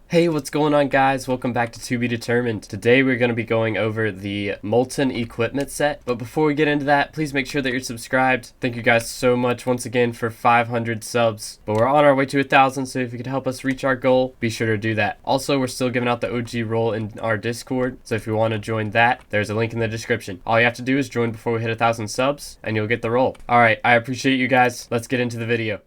Hey, what's going on, guys? Welcome back to Be Determined. Today we're going to be going over the Molten equipment set, but before we get into that, please make sure that you're subscribed. Thank you guys so much once again for 500 subs, but we're on our way to 1,000, so if you could help us reach our goal, be sure to do that. Also, we're still giving out the OG role in our Discord, so if you want to join that, there's a link in the description. All you have to do is join before we hit 1,000 subs, and you'll get the role. Alright, I appreciate you guys. Let's get into the video.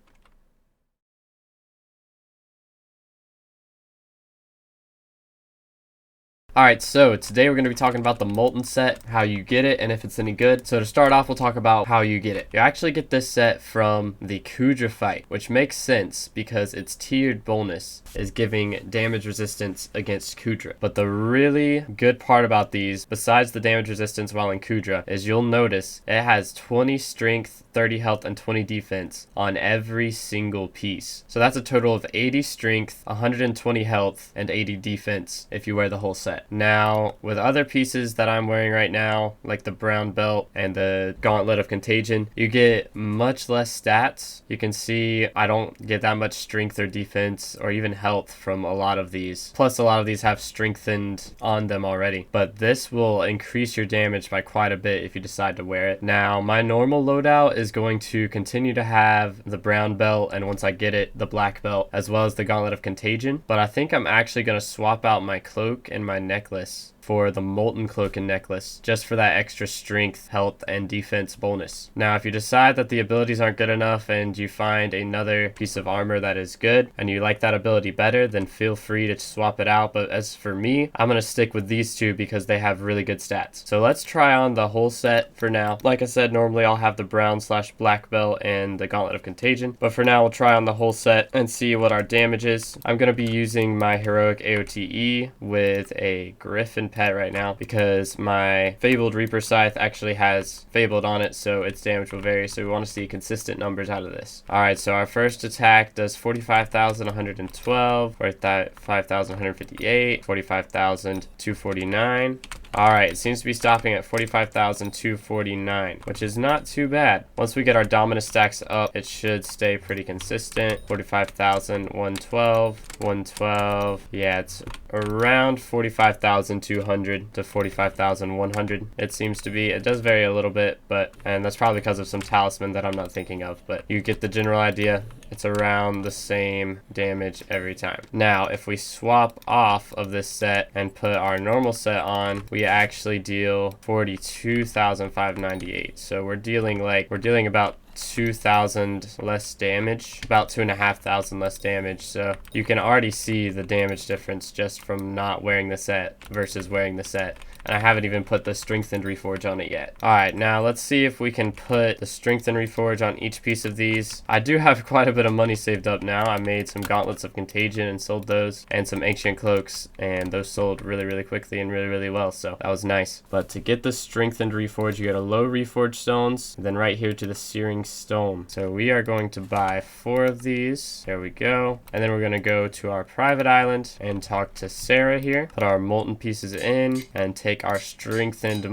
Alright, so today we're going to be talking about the Molten Set, how you get it, and if it's any good. So to start off, we'll talk about how you get it. You actually get this set from the Kudra fight, which makes sense because its tiered bonus is giving damage resistance against Kudra. But the really good part about these, besides the damage resistance while in Kudra, is you'll notice it has 20 strength, 30 health, and 20 defense on every single piece. So that's a total of 80 strength, 120 health, and 80 defense if you wear the whole set. Now, with other pieces that I'm wearing right now, like the brown belt and the gauntlet of contagion, you get much less stats. You can see I don't get that much strength or defense or even health from a lot of these. Plus, a lot of these have strengthened on them already. But this will increase your damage by quite a bit if you decide to wear it. Now, my normal loadout is going to continue to have the brown belt, and once I get it, the black belt, as well as the gauntlet of contagion. But I think I'm actually going to swap out my cloak and my necklace for the molten cloak and necklace, just for that extra strength, health, and defense bonus. Now, if you decide that the abilities aren't good enough and you find another piece of armor that is good and you like that ability better, then feel free to swap it out. But as for me, I'm going to stick with these two because they have really good stats. So let's try on the whole set for now. Like I said, normally I'll have the brown/black belt and the gauntlet of contagion, but for now we'll try on the whole set and see what our damage is. I'm going to be using my heroic AOTE with a griffin pet right now because my fabled Reaper Scythe actually has fabled on it, so its damage will vary, so we want to see consistent numbers out of this. Alright, so our first attack does 45,112, 45,158, 45,249. Alright, it seems to be stopping at 45,249, which is not too bad. Once we get our dominant stacks up, it should stay pretty consistent. 45,112, 112. Yeah, it's around 45,200 to 45,100. It seems to be. It does vary a little bit, and that's probably because of some talisman that I'm not thinking of, but you get the general idea. It's around the same damage every time. Now, if we swap off of this set and put our normal set on, we actually deal 42,598. So we're dealing about 2,000 less damage, about 2,500 less damage. So you can already see the damage difference just from not wearing the set versus wearing the set. And I haven't even put the strengthened reforge on it yet. Alright, now let's see if we can put the strengthened reforge on each piece of these. I do have quite a bit of money saved up now. I made some gauntlets of contagion and sold those, and some ancient cloaks, and those sold really quickly and really well, so that was nice. But to get the strengthened reforge, you go to low reforge stones, and then right here to the searing stone. So we are going to buy 4 of these. There we go. And then we're going to go to our private island and talk to Sarah here, put our molten pieces in, and take our strengthened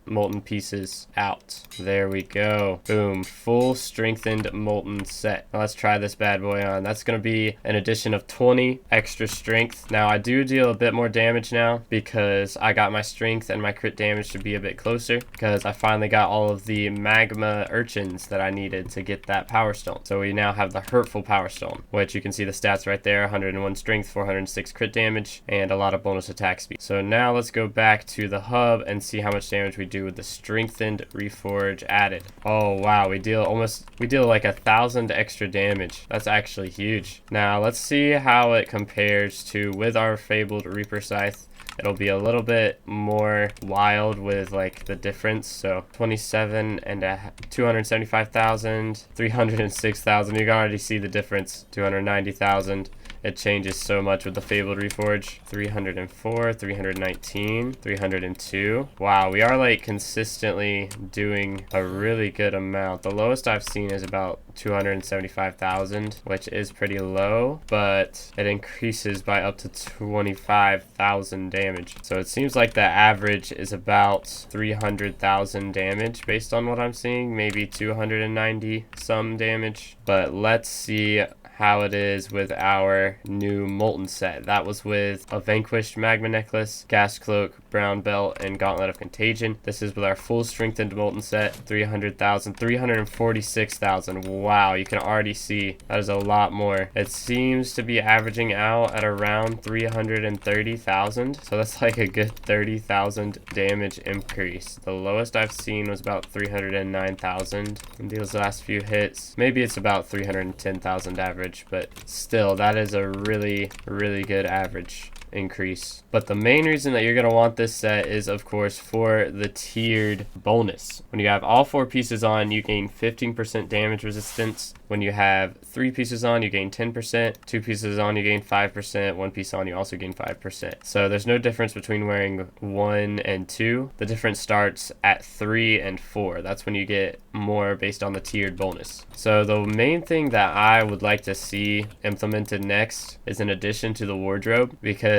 molten pieces out. There we go. Boom. Full strengthened molten set. Now let's try this bad boy on. That's going to be an addition of 20 extra strength. Now I do deal a bit more damage now because I got my strength and my crit damage to be a bit closer because I finally got all of the magma urchins that I needed to get that power stone. So we now have the hurtful power stone, which you can see the stats right there. 101 strength, 406 crit damage, and a lot of bonus attack speed. So now let's go back to the hub and see how much damage we do with the strengthened reforge added. Oh wow, we deal like 1,000 extra damage. That's actually huge. Now let's see how it compares to with our fabled Reaper Scythe. It'll be a little bit more wild with like the difference. So 27 and 275,000, 306,000. You can already see the difference. 290,000. It changes so much with the Fabled Reforge. 304, 319, 302. Wow, we are like consistently doing a really good amount. The lowest I've seen is about 275,000, which is pretty low, but it increases by up to 25,000 damage. So it seems like the average is about 300,000 damage based on what I'm seeing, maybe 290 some damage. But let's see how it is with our our new Molten Set. That was with a Vanquished Magma Necklace, Gas Cloak, Brown Belt, and Gauntlet of Contagion. This is with our full strengthened Molten Set, 300,000, 346,000. Wow, you can already see that is a lot more. It seems to be averaging out at around 330,000, so that's like a good 30,000 damage increase. The lowest I've seen was about 309,000 in these last few hits. Maybe it's about 310,000 average, but still, that is a really good average increase. But the main reason that you're going to want this set is, of course, for the tiered bonus. When you have all 4 pieces on, you gain 15% damage resistance. When you have 3 pieces on, you gain 10%. 2 pieces on, you gain 5%. 1 piece on, you also gain 5%. So there's no difference between wearing 1 and 2. The difference starts at 3 and 4. That's when you get more based on the tiered bonus. So the main thing that I would like to see implemented next is an addition to the wardrobe, because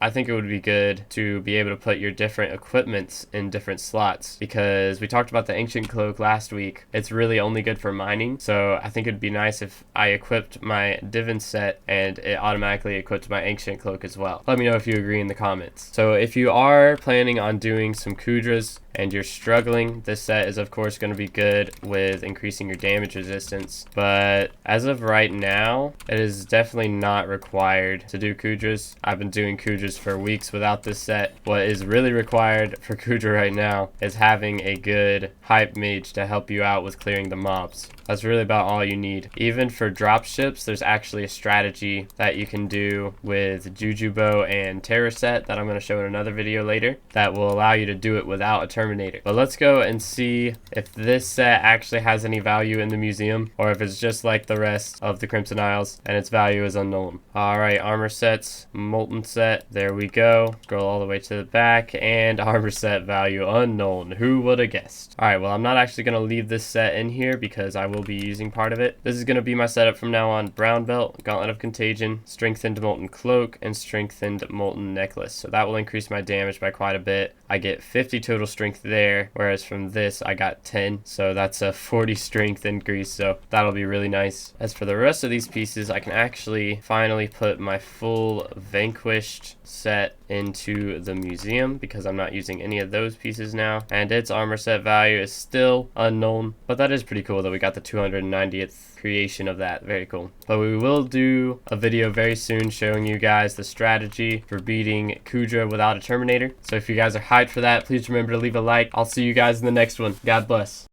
I think it would be good to be able to put your different equipments in different slots, because we talked about the ancient cloak last week. It's really only good for mining, so I think it'd be nice if I equipped my Divin set and it automatically equipped my ancient cloak as well. Let me know if you agree in the comments. So if you are planning on doing some Kudras and you're struggling, this set is of course going to be good with increasing your damage resistance, but as of right now, it is definitely not required to do Kudras. I've been doing Kudras for weeks without this set. What is really required for Kudra right now is having a good hype mage to help you out with clearing the mobs. That's really about all you need. Even for drop ships, there's actually a strategy that you can do with Jujubo and Terror Set that I'm going to show in another video later that will allow you to do it without a Terminator. But let's go and see if this set actually has any value in the museum, or if it's just like the rest of the Crimson Isles and its value is unknown. Alright, armor sets, Molten Set, there we go. Scroll all the way to the back, and armor set value unknown. Who would have guessed? Alright, well, I'm not actually going to leave this set in here because I will be using part of it. This is going to be my setup from now on: Brown Belt, Gauntlet of Contagion, Strengthened Molten Cloak, and Strengthened Molten Necklace. So that will increase my damage by quite a bit. I get 50 total strength there, whereas from this I got 10, so that's a 40 strength increase, so that'll be really nice. As for the rest of these pieces, I can actually finally put my full Vanquished set into the museum because I'm not using any of those pieces now, and its armor set value is still unknown, but that is pretty cool that we got the 290th creation of that. Very cool. But we will do a video very soon showing you guys the strategy for beating Kudra without a Terminator. So if you guys are hyped for that, please remember to leave a like. I'll see you guys in the next one. God bless.